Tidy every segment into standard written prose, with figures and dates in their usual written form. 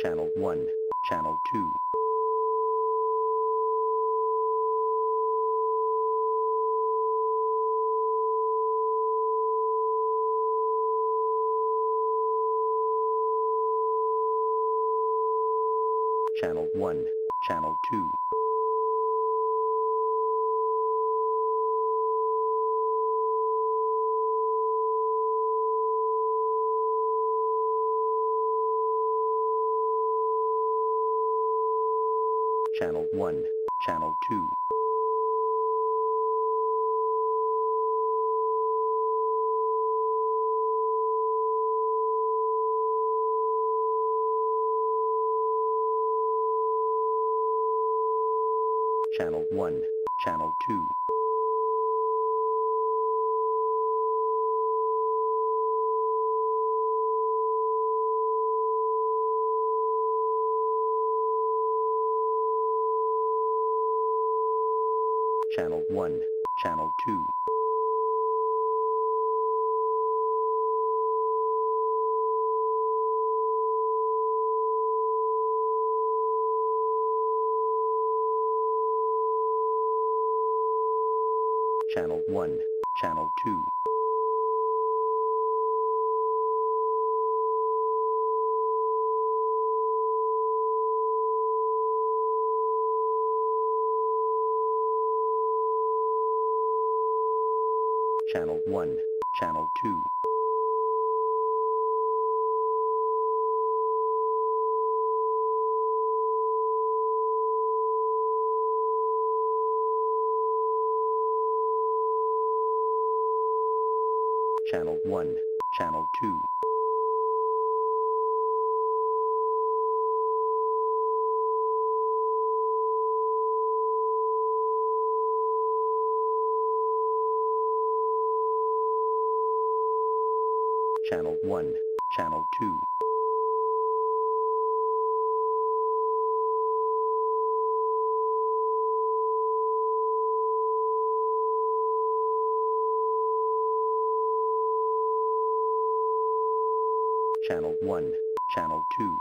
Channel 1, Channel 2. Channel 1, Channel 2. Channel 1, Channel 2. Channel 1, Channel 2. Channel 1, Channel 2. Channel 1, Channel 2. Channel 1, Channel 2. Channel 1, Channel 2. Channel 1, Channel 2. Channel 1, Channel 2.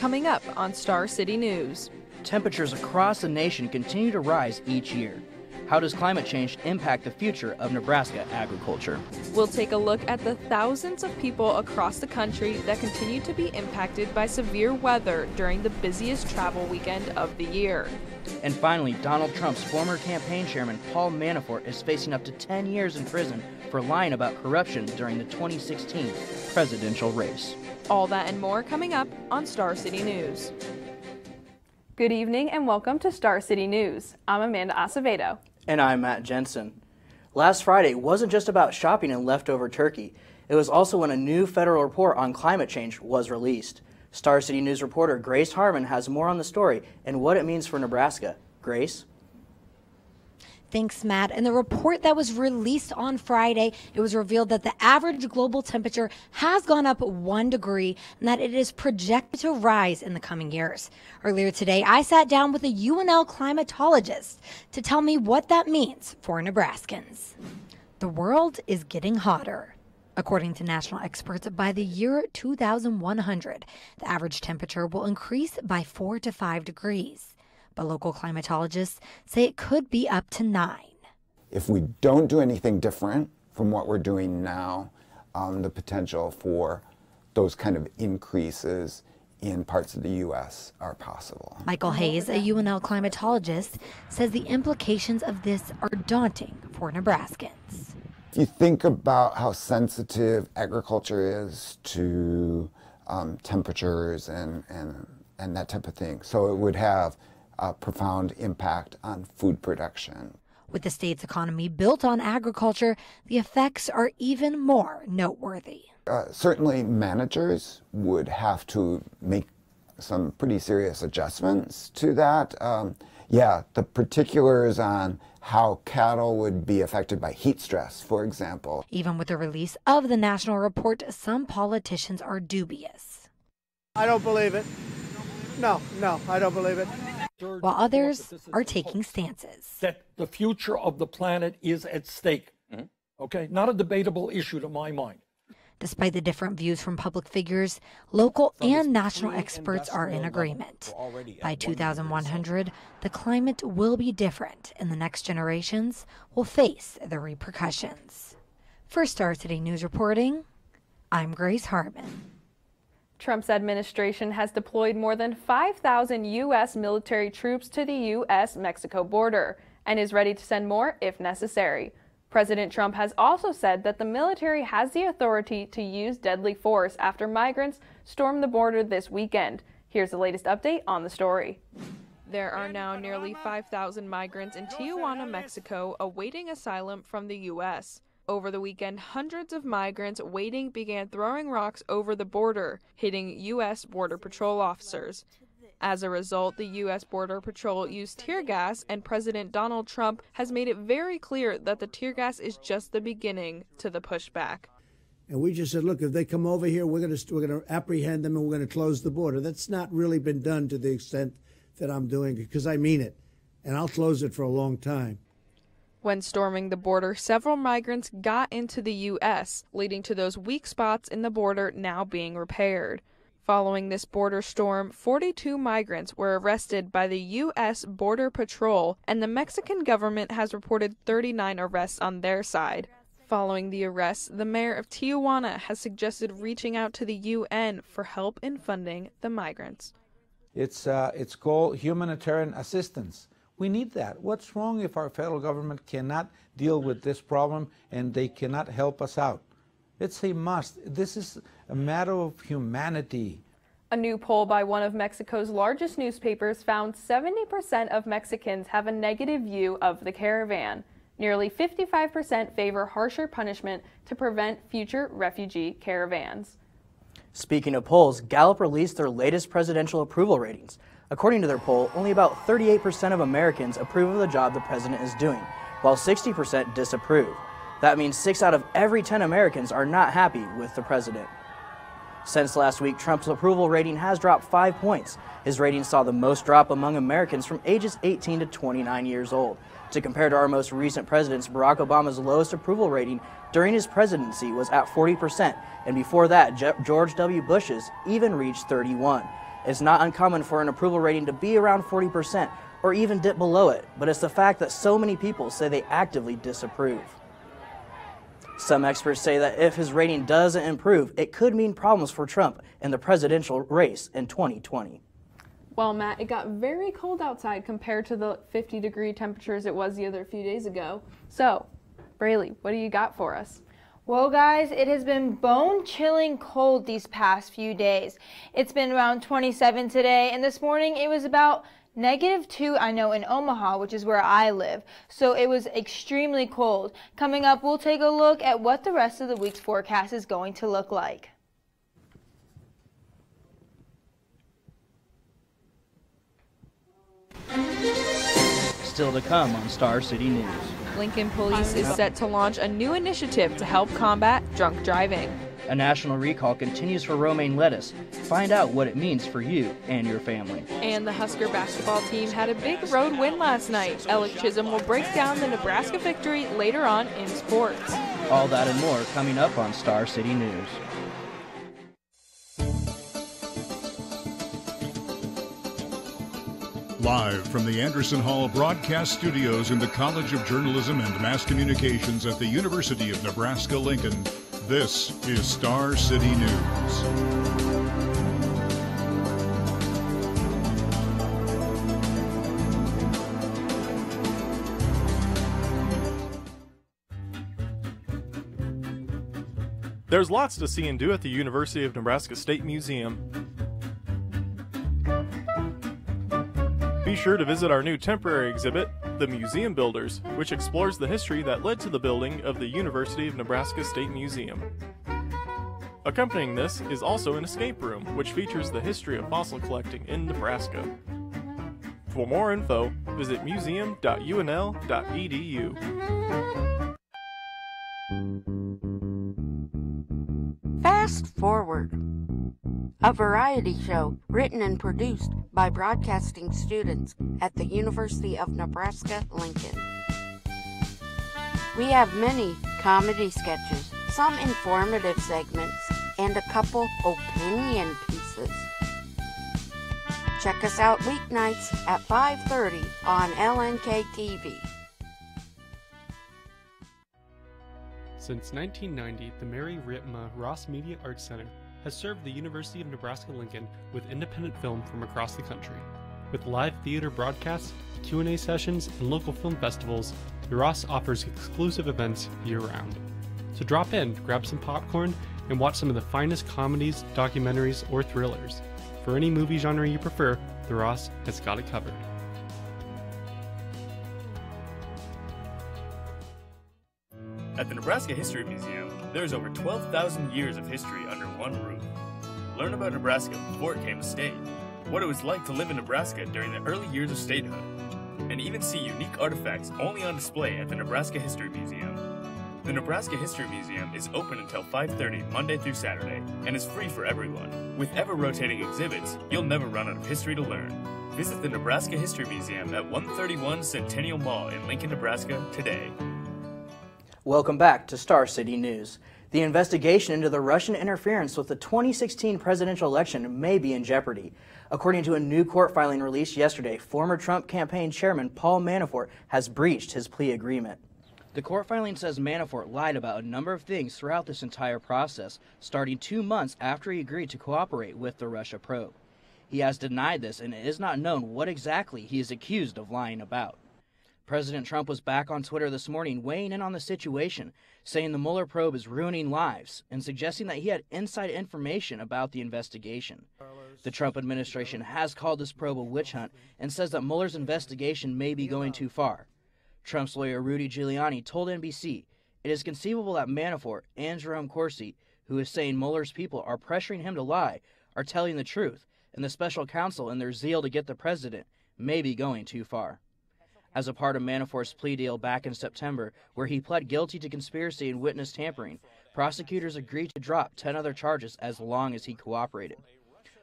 coming up on Star City News. Temperatures across the nation continue to rise each year. How does climate change impact the future of Nebraska agriculture? We'll take a look at the thousands of people across the country that continue to be impacted by severe weather during the busiest travel weekend of the year. And finally, Donald Trump's former campaign chairman, Paul Manafort, is facing up to 10 years in prison for lying about corruption during the 2016 presidential race. All that and more coming up on Star City News. Good evening and welcome to Star City News. I'm Amanda Acevedo. And I'm Matt Jensen. Last Friday wasn't just about shopping and leftover turkey. It was also when a new federal report on climate change was released. Star City News reporter Grace Harmon has more on the story and what it means for Nebraska. Grace? Thanks, Matt. In the report that was released on Friday, it was revealed that the average global temperature has gone up 1 degree and that it is projected to rise in the coming years. Earlier today, I sat down with a UNL climatologist to tell me what that means for Nebraskans. The world is getting hotter. According to national experts, by the year 2100, the average temperature will increase by 4 to 5 degrees. But local climatologists say it could be up to 9. If we don't do anything different from what we're doing now, the potential for those kind of increases in parts of the U.S. are possible. Michael Hayes, a UNL climatologist, says the implications of this are daunting for Nebraskans. If you think about how sensitive agriculture is to temperatures and that type of thing, so it would have a profound impact on food production. With the state's economy built on agriculture, the effects are even more noteworthy. Certainly managers would have to make some pretty serious adjustments to that. The particulars on how cattle would be affected by heat stress, for example. Even with the release of the national report, some politicians are dubious. I don't believe it. No, I don't believe it. While others are taking stances. That the future of the planet is at stake. Okay, not a debatable issue to my mind. Despite the different views from public figures, local and national experts are in agreement. By 2100, the climate will be different and the next generations will face the repercussions. For Star City News reporting, I'm Grace Harmon. Trump's administration has deployed more than 5,000 U.S. military troops to the U.S.-Mexico border and is ready to send more if necessary. President Trump has also said that the military has the authority to use deadly force after migrants stormed the border this weekend. Here's the latest update on the story. There are now nearly 5,000 migrants in Tijuana, Mexico, awaiting asylum from the U.S. Over the weekend, hundreds of migrants waiting began throwing rocks over the border, hitting U.S. Border Patrol officers. As a result, the U.S. Border Patrol used tear gas, and President Donald Trump has made it very clear that the tear gas is just the beginning to the pushback. And we just said, look, if they come over here, we're going to apprehend them and we're going to close the border. That's not really been done to the extent that I'm doing it, because I mean it, and I'll close it for a long time. When storming the border, several migrants got into the U.S., leading to those weak spots in the border now being repaired. Following this border storm, 42 migrants were arrested by the U.S. Border Patrol, and the Mexican government has reported 39 arrests on their side. Following the arrests, the mayor of Tijuana has suggested reaching out to the UN for help in funding the migrants. It's called humanitarian assistance. We need that. What's wrong if our federal government cannot deal with this problem and they cannot help us out? It's a must. This is a matter of humanity. A new poll by one of Mexico's largest newspapers found 70% of Mexicans have a negative view of the caravan. Nearly 55% favor harsher punishment to prevent future refugee caravans. Speaking of polls, Gallup released their latest presidential approval ratings. According to their poll, only about 38% of Americans approve of the job the president is doing, while 60% disapprove. That means 6 out of every 10 Americans are not happy with the president. Since last week, Trump's approval rating has dropped 5 points. His rating saw the most drop among Americans from ages 18 to 29 years old. To compare to our most recent presidents, Barack Obama's lowest approval rating during his presidency was at 40%, and before that, George W. Bush's even reached 31%. It's not uncommon for an approval rating to be around 40% or even dip below it, but it's the fact that so many people say they actively disapprove. Some experts say that if his rating doesn't improve, it could mean problems for Trump in the presidential race in 2020. Well, Matt, it got very cold outside compared to the 50-degree temperatures it was the other few days ago. So, Braylee, what do you got for us? Well, guys, it has been bone-chilling cold these past few days. It's been around 27 today, and this morning it was about -2, I know, in Omaha, which is where I live. So it was extremely cold. Coming up, we'll take a look at what the rest of the week's forecast is going to look like. Still to come on Star City News. Lincoln Police is set to launch a new initiative to help combat drunk driving. A national recall continues for romaine lettuce. Find out what it means for you and your family. And the Husker basketball team had a big road win last night. Alec Chisholm will break down the Nebraska victory later on in sports. All that and more coming up on Star City News. Live from the Anderson Hall Broadcast Studios in the College of Journalism and Mass Communications at the University of Nebraska-Lincoln, this is Star City News. There's lots to see and do at the University of Nebraska State Museum. Be sure to visit our new temporary exhibit, The Museum Builders, which explores the history that led to the building of the University of Nebraska State Museum. Accompanying this is also an escape room, which features the history of fossil collecting in Nebraska. For more info, visit museum.unl.edu. Fast Forward, a variety show written and produced by broadcasting students at the University of Nebraska-Lincoln. We have many comedy sketches, some informative segments, and a couple opinion pieces. Check us out weeknights at 5:30 on LNK TV. Since 1990, the Mary Ritma Ross Media Arts Center has served the University of Nebraska-Lincoln with independent film from across the country. With live theater broadcasts, Q&A sessions, and local film festivals, the Ross offers exclusive events year-round. So drop in, grab some popcorn, and watch some of the finest comedies, documentaries, or thrillers. For any movie genre you prefer, the Ross has got it covered. At the Nebraska History Museum, there's over 12,000 years of history under one roof. Learn about Nebraska before it became a state, what it was like to live in Nebraska during the early years of statehood, and even see unique artifacts only on display at the Nebraska History Museum. The Nebraska History Museum is open until 5:30 Monday through Saturday and is free for everyone. With ever-rotating exhibits, you'll never run out of history to learn. Visit the Nebraska History Museum at 131 Centennial Mall in Lincoln, Nebraska today. Welcome back to Star City News. The investigation into the Russian interference with the 2016 presidential election may be in jeopardy. According to a new court filing released yesterday, former Trump campaign chairman Paul Manafort has breached his plea agreement. The court filing says Manafort lied about a number of things throughout this entire process, starting 2 months after he agreed to cooperate with the Russia probe. He has denied this, and it is not known what exactly he is accused of lying about. President Trump was back on Twitter this morning weighing in on the situation, saying the Mueller probe is ruining lives and suggesting that he had inside information about the investigation. The Trump administration has called this probe a witch hunt and says that Mueller's investigation may be going too far. Trump's lawyer Rudy Giuliani told NBC it is conceivable that Manafort and Jerome Corsi, who is saying Mueller's people are pressuring him to lie, are telling the truth, and the special counsel, in their zeal to get the president, may be going too far. As a part of Manafort's plea deal back in September, where he pled guilty to conspiracy and witness tampering, prosecutors agreed to drop 10 other charges as long as he cooperated.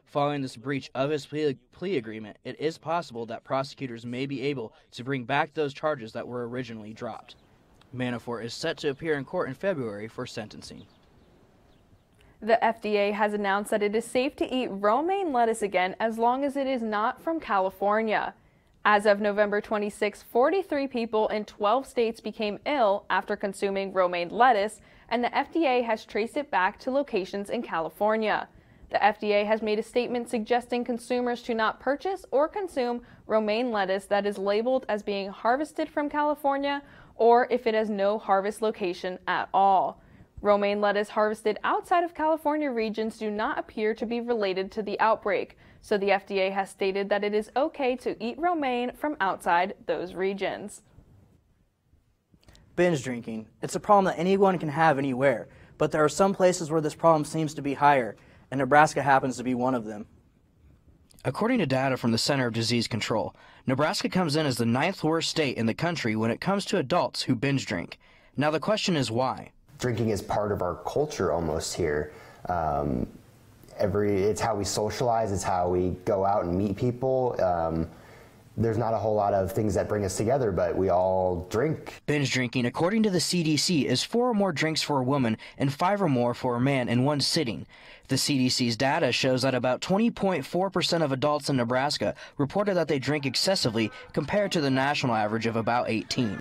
Following this breach of his plea agreement, it is possible that prosecutors may be able to bring back those charges that were originally dropped. Manafort is set to appear in court in February for sentencing. The FDA has announced that it is safe to eat romaine lettuce again as long as it is not from California. As of November 26, 43 people in 12 states became ill after consuming romaine lettuce, and the FDA has traced it back to locations in California. The FDA has made a statement suggesting consumers to not purchase or consume romaine lettuce that is labeled as being harvested from California or if it has no harvest location at all. Romaine lettuce harvested outside of California regions do not appear to be related to the outbreak, so the FDA has stated that it is okay to eat romaine from outside those regions. Binge drinking. It's a problem that anyone can have anywhere, but there are some places where this problem seems to be higher, and Nebraska happens to be one of them. According to data from the Center of Disease Control, Nebraska comes in as the 9th worst state in the country when it comes to adults who binge drink. Now the question is why? Drinking is part of our culture almost here. It's how we socialize, it's how we go out and meet people. There's not a whole lot of things that bring us together, but we all drink. Binge drinking, according to the CDC, is 4 or more drinks for a woman and 5 or more for a man in one sitting. The CDC's data shows that about 20.4% of adults in Nebraska reported that they drink excessively compared to the national average of about 18%.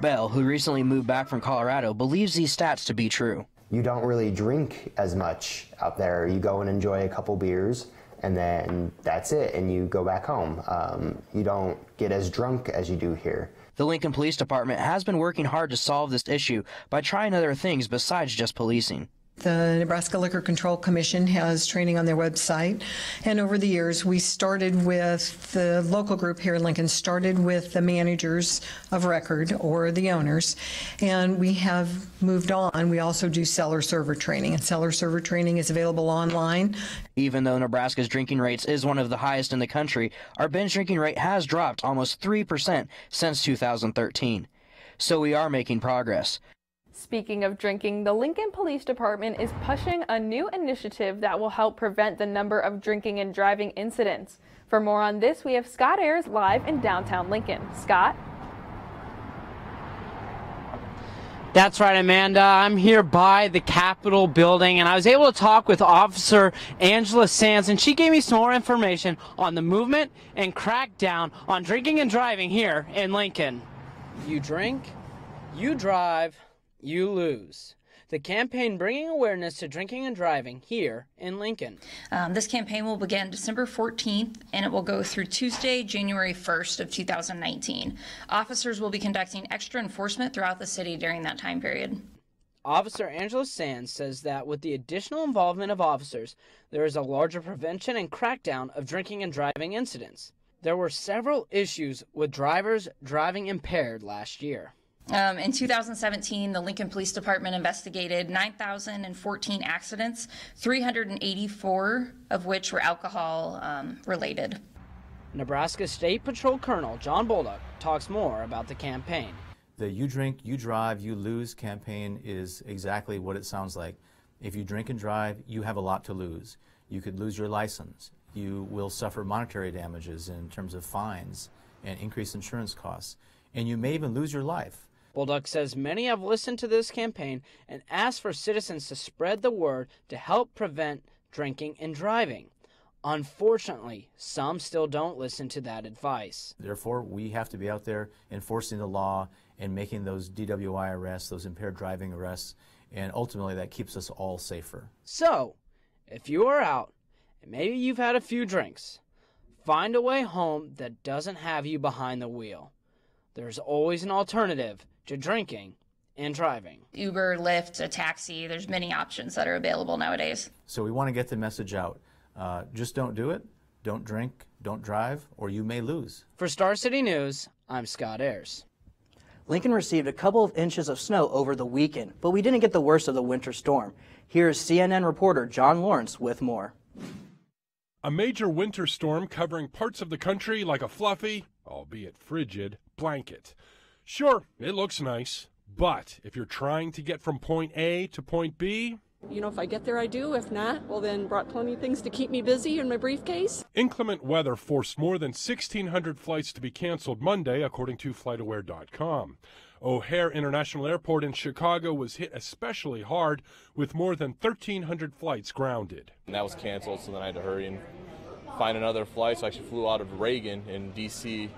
Bell, who recently moved back from Colorado, believes these stats to be true. You don't really drink as much out there. You go and enjoy a couple beers, and then that's it, and you go back home. You don't get as drunk as you do here. The Lincoln Police Department has been working hard to solve this issue by trying other things besides just policing. The Nebraska Liquor Control Commission has training on their website, and over the years we started with the local group here in Lincoln, started with the managers of record or the owners, and we have moved on. We also do seller server training, and seller server training is available online. Even though Nebraska's drinking rates is one of the highest in the country, our binge drinking rate has dropped almost 3% since 2013. So we are making progress. Speaking of drinking, the Lincoln Police Department is pushing a new initiative that will help prevent the number of drinking and driving incidents. For more on this, we have Scott Ayers live in downtown Lincoln. Scott? That's right, Amanda. I'm here by the Capitol building, and I was able to talk with Officer Angela Sands, and she gave me some more information on the movement and crackdown on drinking and driving here in Lincoln. You drink, you drive, you lose. The campaign bringing awareness to drinking and driving here in Lincoln. This campaign will begin December 14th, and it will go through Tuesday, January 1st of 2019. Officers will be conducting extra enforcement throughout the city during that time period. Officer Angela Sands says that with the additional involvement of officers, there is a larger prevention and crackdown of drinking and driving incidents. There were several issues with drivers driving impaired last year. In 2017, the Lincoln Police Department investigated 9,014 accidents, 384 of which were alcohol related. Nebraska State Patrol Colonel John Bolduc talks more about the campaign. The You Drink, You Drive, You Lose campaign is exactly what it sounds like. If you drink and drive, you have a lot to lose. You could lose your license. You will suffer monetary damages in terms of fines and increased insurance costs. And you may even lose your life. Bolduc says many have listened to this campaign and asked for citizens to spread the word to help prevent drinking and driving. Unfortunately, some still don't listen to that advice. Therefore, we have to be out there enforcing the law and making those DWI arrests, those impaired driving arrests, and ultimately that keeps us all safer. So, if you are out and maybe you've had a few drinks, find a way home that doesn't have you behind the wheel. There's always an alternative to drinking and driving. Uber, Lyft, a taxi, there's many options that are available nowadays. So we want to get the message out. Just don't do it, don't drink, don't drive, or you may lose. For Star City News, I'm Scott Ayers. Lincoln received a couple of inches of snow over the weekend, but we didn't get the worst of the winter storm. Here's CNN reporter John Lawrence with more. A major winter storm covering parts of the country like a fluffy, albeit frigid, blanket. Sure, it looks nice, but if you're trying to get from point A to point B... You know, if I get there, I do. If not, well, then brought plenty of things to keep me busy in my briefcase. Inclement weather forced more than 1,600 flights to be canceled Monday, according to FlightAware.com. O'Hare International Airport in Chicago was hit especially hard, with more than 1,300 flights grounded. And that was canceled, so then I had to hurry and find another flight. So I actually flew out of Reagan in D.C.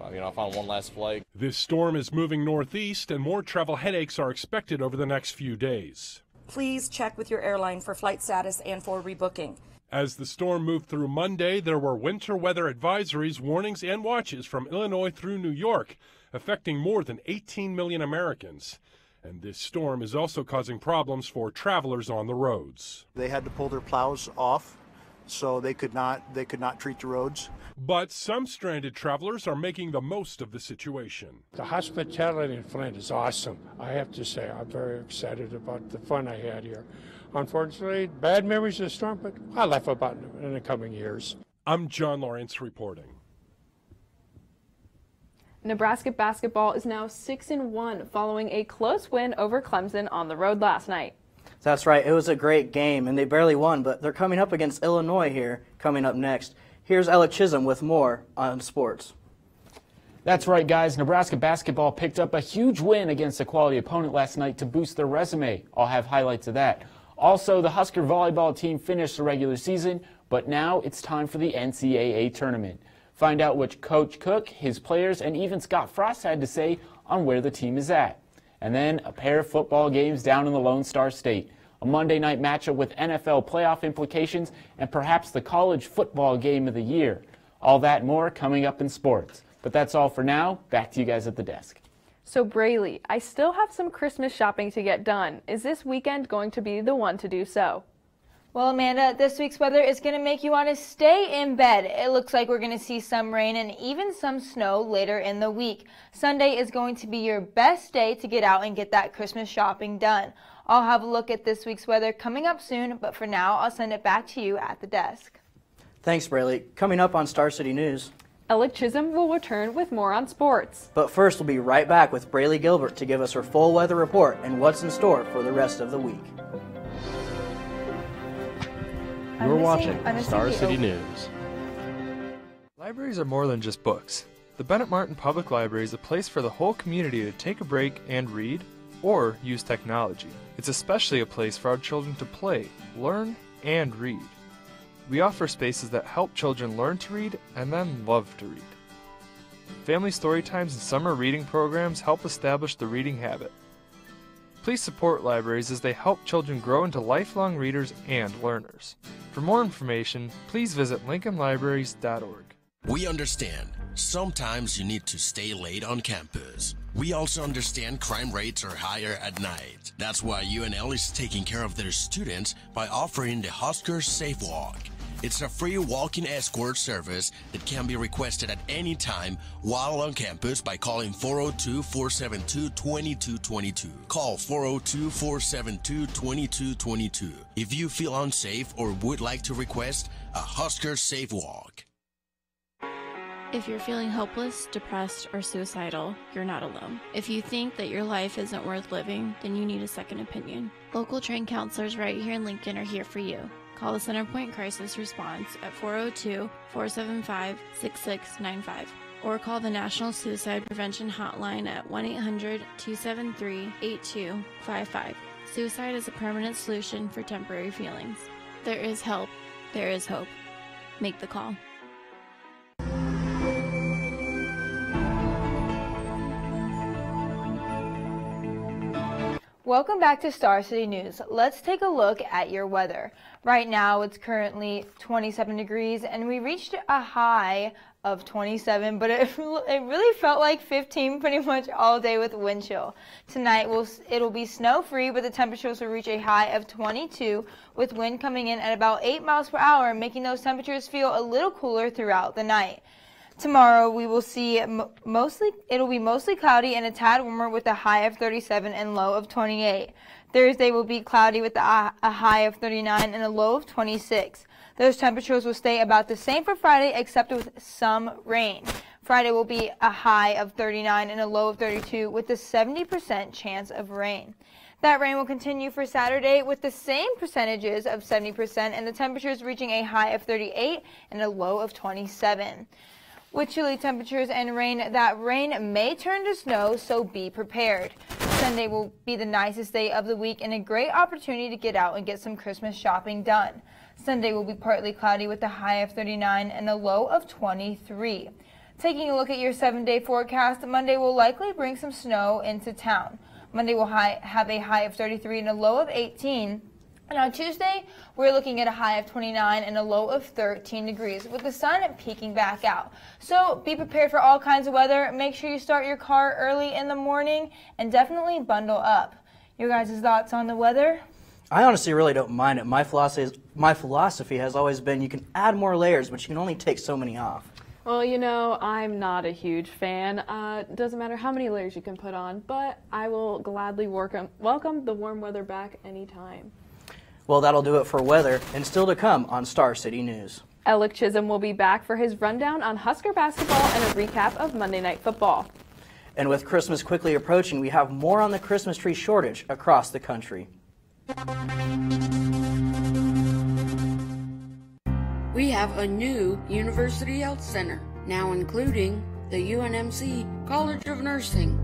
I found one last flight. This storm is moving northeast, and more travel headaches are expected over the next few days. Please check with your airline for flight status and for rebooking. As the storm moved through Monday, there were winter weather advisories, warnings, and watches from Illinois through New York, affecting more than 18 million Americans. And this storm is also causing problems for travelers on the roads. They had to pull their plows off, so they could not treat the roads. But some stranded travelers are making the most of the situation. The hospitality in Flint is awesome. I have to say, I'm very excited about the fun I had here. Unfortunately, bad memories of the storm, but I'll laugh about it in the coming years. I'm John Lawrence reporting. Nebraska basketball is now 6-1 following a close win over Clemson on the road last night. That's right. It was a great game, and they barely won, but they're coming up against Illinois here, coming up next. Here's Ella Chisholm with more on sports. That's right, guys. Nebraska basketball picked up a huge win against a quality opponent last night to boost their resume. I'll have highlights of that. Also, the Husker volleyball team finished the regular season, but now it's time for the NCAA tournament. Find out what Coach Cook, his players, and even Scott Frost had to say on where the team is at. And then a pair of football games down in the Lone Star State. A Monday night matchup with NFL playoff implications and perhaps the college football game of the year. All that and more coming up in sports. But that's all for now. Back to you guys at the desk. So Braley, I still have some Christmas shopping to get done. Is this weekend going to be the one to do so? Well, Amanda, this week's weather is going to make you want to stay in bed. It looks like we're going to see some rain and even some snow later in the week. Sunday is going to be your best day to get out and get that Christmas shopping done. I'll have a look at this week's weather coming up soon, but for now, I'll send it back to you at the desk. Thanks, Braley. Coming up on Star City News, Ella Chisholm will return with more on sports. But first, we'll be right back with Braley Gilbert to give us her full weather report and what's in store for the rest of the week. You're watching Star City News. Libraries are more than just books. The Bennett Martin Public Library is a place for the whole community to take a break and read, or use technology. It's especially a place for our children to play, learn, and read. We offer spaces that help children learn to read and then love to read. Family story times and summer reading programs help establish the reading habit. Please support libraries as they help children grow into lifelong readers and learners. For more information, please visit lincolnlibraries.org. We understand. Sometimes you need to stay late on campus. We also understand crime rates are higher at night. That's why UNL is taking care of their students by offering the Huskers Safe Walk. It's a free walking escort service that can be requested at any time while on campus by calling 402-472-2222. Call 402-472-2222 if you feel unsafe or would like to request a Husker Safe Walk. If you're feeling hopeless, depressed, or suicidal, you're not alone. If you think that your life isn't worth living, then you need a second opinion. Local trained counselors right here in Lincoln are here for you. Call the Centerpoint Crisis Response at 402-475-6695 or call the National Suicide Prevention Hotline at 1-800-273-8255. Suicide is a permanent solution for temporary feelings. There is help. There is hope. Make the call. Welcome back to Star City News. Let's take a look at your weather. Right now it's currently 27 degrees and we reached a high of 27, but it really felt like 15 pretty much all day with wind chill. Tonight it'll be snow free, but the temperatures will reach a high of 22 with wind coming in at about 8 miles per hour, making those temperatures feel a little cooler throughout the night. Tomorrow we will see it'll be mostly cloudy and a tad warmer with a high of 37 and low of 28. Thursday will be cloudy with a high of 39 and a low of 26. Those temperatures will stay about the same for Friday except with some rain. Friday will be a high of 39 and a low of 32 with a 70% chance of rain. That rain will continue for Saturday with the same percentages of 70% and the temperatures reaching a high of 38 and a low of 27. With chilly temperatures and rain, that rain may turn to snow, so be prepared. Sunday will be the nicest day of the week and a great opportunity to get out and get some Christmas shopping done. Sunday will be partly cloudy with a high of 39 and a low of 23. Taking a look at your 7-day forecast, Monday will likely bring some snow into town. Monday will have a high of 33 and a low of 18. And on Tuesday, we're looking at a high of 29 and a low of 13 degrees with the sun peeking back out. So be prepared for all kinds of weather. Make sure you start your car early in the morning and definitely bundle up. Your guys' thoughts on the weather? I honestly really don't mind it. My philosophy has always been you can add more layers, but you can only take so many off. Well, you know, I'm not a huge fan. Doesn't matter how many layers you can put on, but I will gladly welcome the warm weather back anytime. Well, that'll do it for weather, and still to come on Star City News. Alec Chisholm will be back for his rundown on Husker basketball and a recap of Monday Night Football. And with Christmas quickly approaching, we have more on the Christmas tree shortage across the country. We have a new University Health Center, now including the UNMC College of Nursing.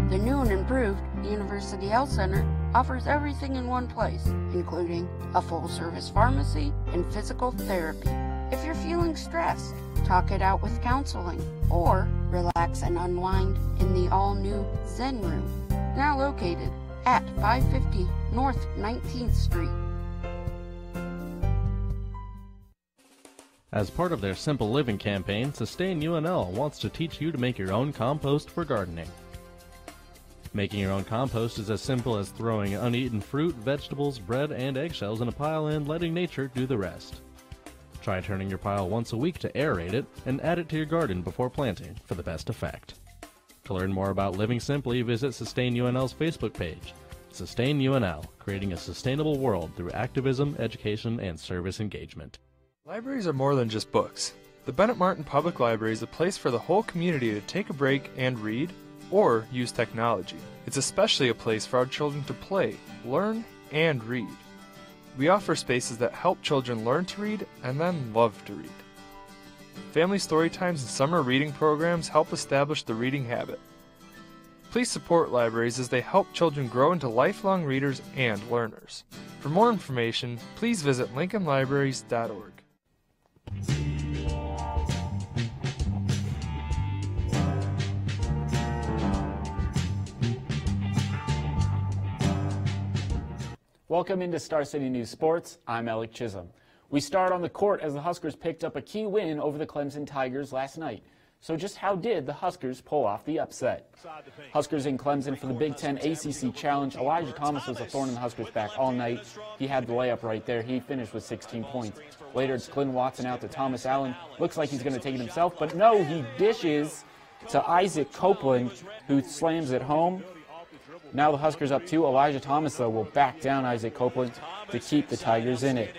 The new and improved University Health Center offers everything in one place, including a full-service pharmacy and physical therapy. If you're feeling stressed, talk it out with counseling, or relax and unwind in the all-new Zen Room, now located at 550 North 19th Street. As part of their Simple Living campaign, Sustain UNL wants to teach you to make your own compost for gardening. Making your own compost is as simple as throwing uneaten fruit, vegetables, bread, and eggshells in a pile and letting nature do the rest. Try turning your pile once a week to aerate it and add it to your garden before planting for the best effect. To learn more about living simply, visit Sustain UNL's Facebook page. Sustain UNL, creating a sustainable world through activism, education, and service engagement. Libraries are more than just books. The Bennett Martin Public Library is a place for the whole community to take a break and read, or use technology. It's especially a place for our children to play, learn, and read. We offer spaces that help children learn to read and then love to read. Family story times and summer reading programs help establish the reading habit. Please support libraries as they help children grow into lifelong readers and learners. For more information, please visit lincolnlibraries.org. Welcome into Star City News Sports. I'm Alec Chisholm. We start on the court as the Huskers picked up a key win over the Clemson Tigers last night. So just how did the Huskers pull off the upset? Huskers in Clemson for the Big Ten ACC Challenge. Elijah Thomas was a thorn in the Huskers' back all night. He had the layup right there. He finished with 16 points. Later it's Clint Watson out to Thomas Allen. Looks like he's going to take it himself, but no, he dishes to Isaac Copeland, who slams it home. Now the Huskers up 2. Elijah Thomas, though, will back down Isaac Copeland to keep the Tigers in it.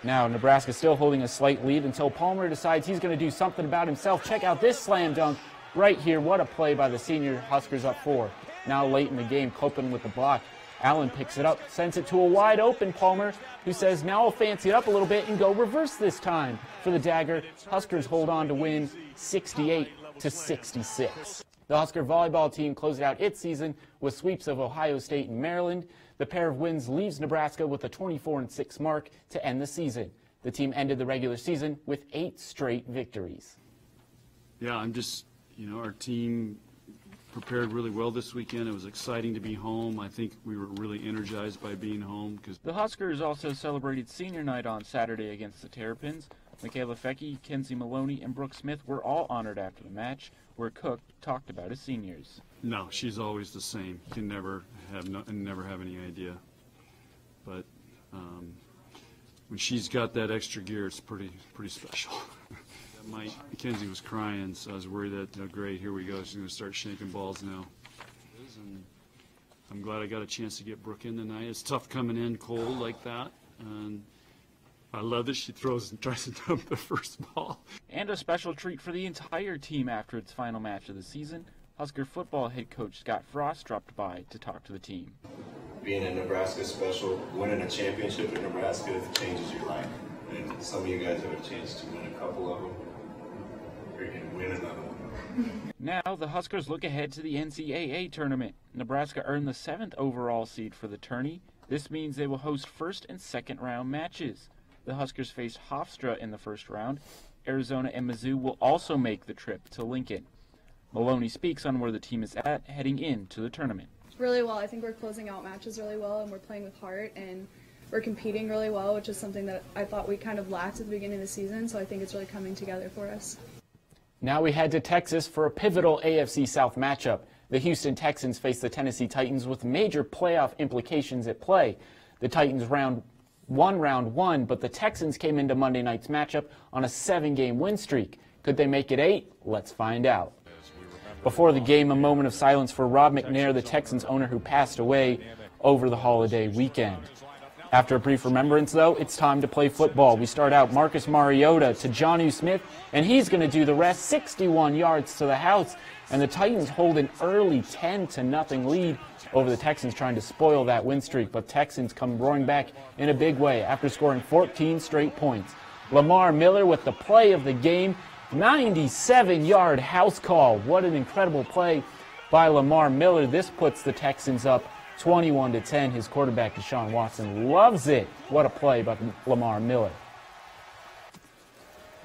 Now Nebraska still holding a slight lead until Palmer decides he's going to do something about himself. Check out this slam dunk right here. What a play by the senior. Huskers up 4. Now late in the game, Copeland with the block. Allen picks it up, sends it to a wide open Palmer, who says, now I'll fancy it up a little bit and go reverse this time for the dagger. Huskers hold on to win 68-66. The Husker volleyball team closed out its season with sweeps of Ohio State and Maryland. The pair of wins leaves Nebraska with a 24-6 mark to end the season. The team ended the regular season with 8 straight victories. Yeah, our team prepared really well this weekend. It was exciting to be home. I think we were really energized by being home. The Huskers also celebrated senior night on Saturday against the Terrapins. Michaela Fecky, Kenzie Maloney, and Brooke Smith were all honored after the match, where Cook talked about his seniors. No, she's always the same. You can never have any idea. But when she's got that extra gear, it's pretty special. Mackenzie was crying, so I was worried that, great, here we go. She's going to start shanking balls now. And I'm glad I got a chance to get Brooke in tonight. It's tough coming in cold like that. And I love that she throws and tries to dump the first ball. And a special treat for the entire team after its final match of the season. Husker football head coach Scott Frost dropped by to talk to the team. Being a Nebraska special, winning a championship in Nebraska changes your life. And some of you guys have a chance to win a couple of them. and win another one. Now, the Huskers look ahead to the NCAA tournament. Nebraska earned the 7th overall seed for the tourney. This means they will host first and second round matches. The Huskers faced Hofstra in the first round. Arizona and Mizzou will also make the trip to Lincoln. Maloney speaks on where the team is at heading into the tournament. Really well. I think we're closing out matches really well, and we're playing with heart, and we're competing really well, which is something that I thought we kind of lacked at the beginning of the season, so I think it's really coming together for us. Now we head to Texas for a pivotal AFC South matchup. The Houston Texans face the Tennessee Titans with major playoff implications at play. The Titans round one, but the Texans came into Monday night's matchup on a 7-game win streak. Could they make it 8? Let's find out. Before the game, a moment of silence for Rob McNair, the Texans owner who passed away over the holiday weekend. After a brief remembrance, though, it's time to play football. We start out Marcus Mariota to Jonnu Smith, and he's going to do the rest, 61 yards to the house. And the Titans hold an early 10-0 lead over the Texans, trying to spoil that win streak. But Texans come roaring back in a big way after scoring 14 straight points. Lamar Miller with the play of the game, 97-yard house call. What an incredible play by Lamar Miller. This puts the Texans up 21-10. His quarterback, Deshaun Watson, loves it. What a play by Lamar Miller.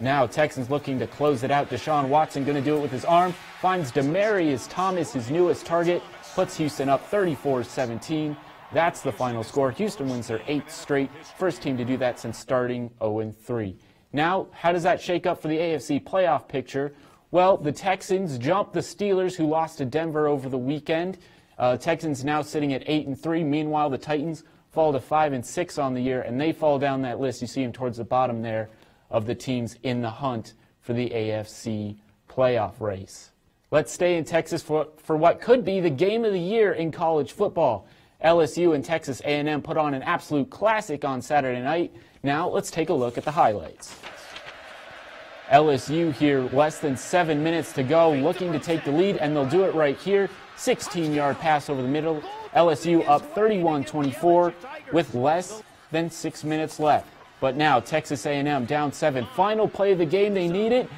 Now Texans looking to close it out. Deshaun Watson going to do it with his arm. Finds Demaryius Thomas, his newest target. Puts Houston up 34-17. That's the final score. Houston wins their 8th straight. First team to do that since starting 0-3. Now, how does that shake up for the AFC playoff picture? Well, the Texans jumped the Steelers, who lost to Denver over the weekend. Texans now sitting at 8-3. Meanwhile, the Titans fall to 5-6 on the year, and they fall down that list. You see them towards the bottom there of the teams in the hunt for the AFC playoff race. Let's stay in Texas for what could be the game of the year in college football. LSU and Texas A&M put on an absolute classic on Saturday night. Now let's take a look at the highlights. LSU here, less than 7 minutes to go, looking to take the lead, and they'll do it right here. 16-yard pass over the middle. LSU up 31-24 with less than 6 minutes left. But now Texas A&M down 7. Final play of the game, they need it.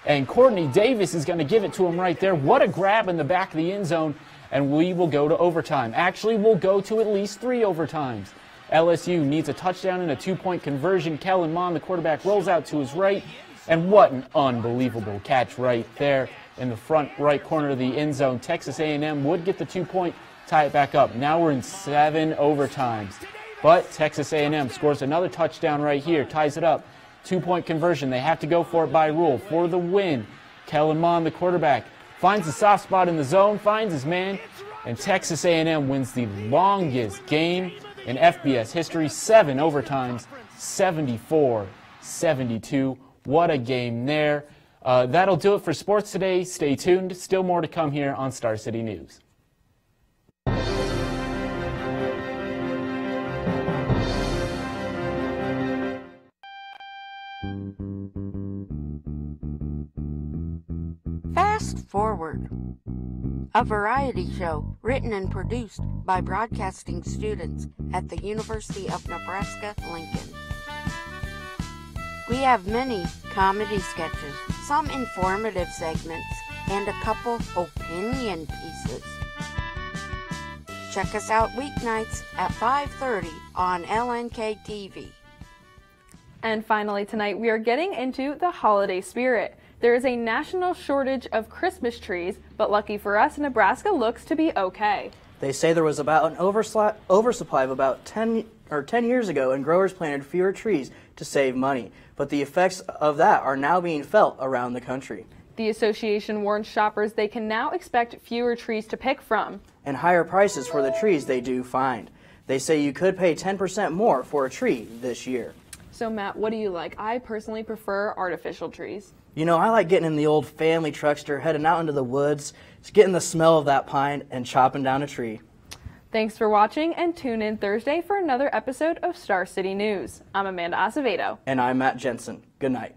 And Courtney Davis is going to give it to him right there. What a grab in the back of the end zone. And we will go to overtime. Actually, we'll go to at least 3 overtimes. LSU needs a touchdown and a 2-point conversion. Kellen Mond, the quarterback, rolls out to his right. And what an unbelievable catch right there in the front right corner of the end zone. Texas A&M would get the 2-point, tie it back up. Now we're in 7 overtimes. But Texas A&M scores another touchdown right here, ties it up. 2-point conversion. They have to go for it by rule for the win. Kellen Mond, the quarterback, finds the soft spot in the zone, finds his man, and Texas A&M wins the longest game in FBS history. 7 overtimes, 74-72. What a game there. That'll do it for sports today. Stay tuned. Still more to come here on Star City News. Fast Forward, a variety show written and produced by broadcasting students at the University of Nebraska, Lincoln. We have many comedy sketches, some informative segments, and a couple opinion pieces. Check us out weeknights at 5:30 on LNK TV. And finally tonight, we are getting into the holiday spirit. There is a national shortage of Christmas trees, but lucky for us, Nebraska looks to be okay. They say there was about an oversupply of about 10 years ago, and growers planted fewer trees to save money. But the effects of that are now being felt around the country. The association warns shoppers they can now expect fewer trees to pick from. And higher prices for the trees they do find. They say you could pay 10% more for a tree this year. So Matt, what do you like? I personally prefer artificial trees. You know, I like getting in the old family truckster, heading out into the woods, just getting the smell of that pine and chopping down a tree. Thanks for watching, and tune in Thursday for another episode of Star City News. I'm Amanda Acevedo. And I'm Matt Jensen. Good night.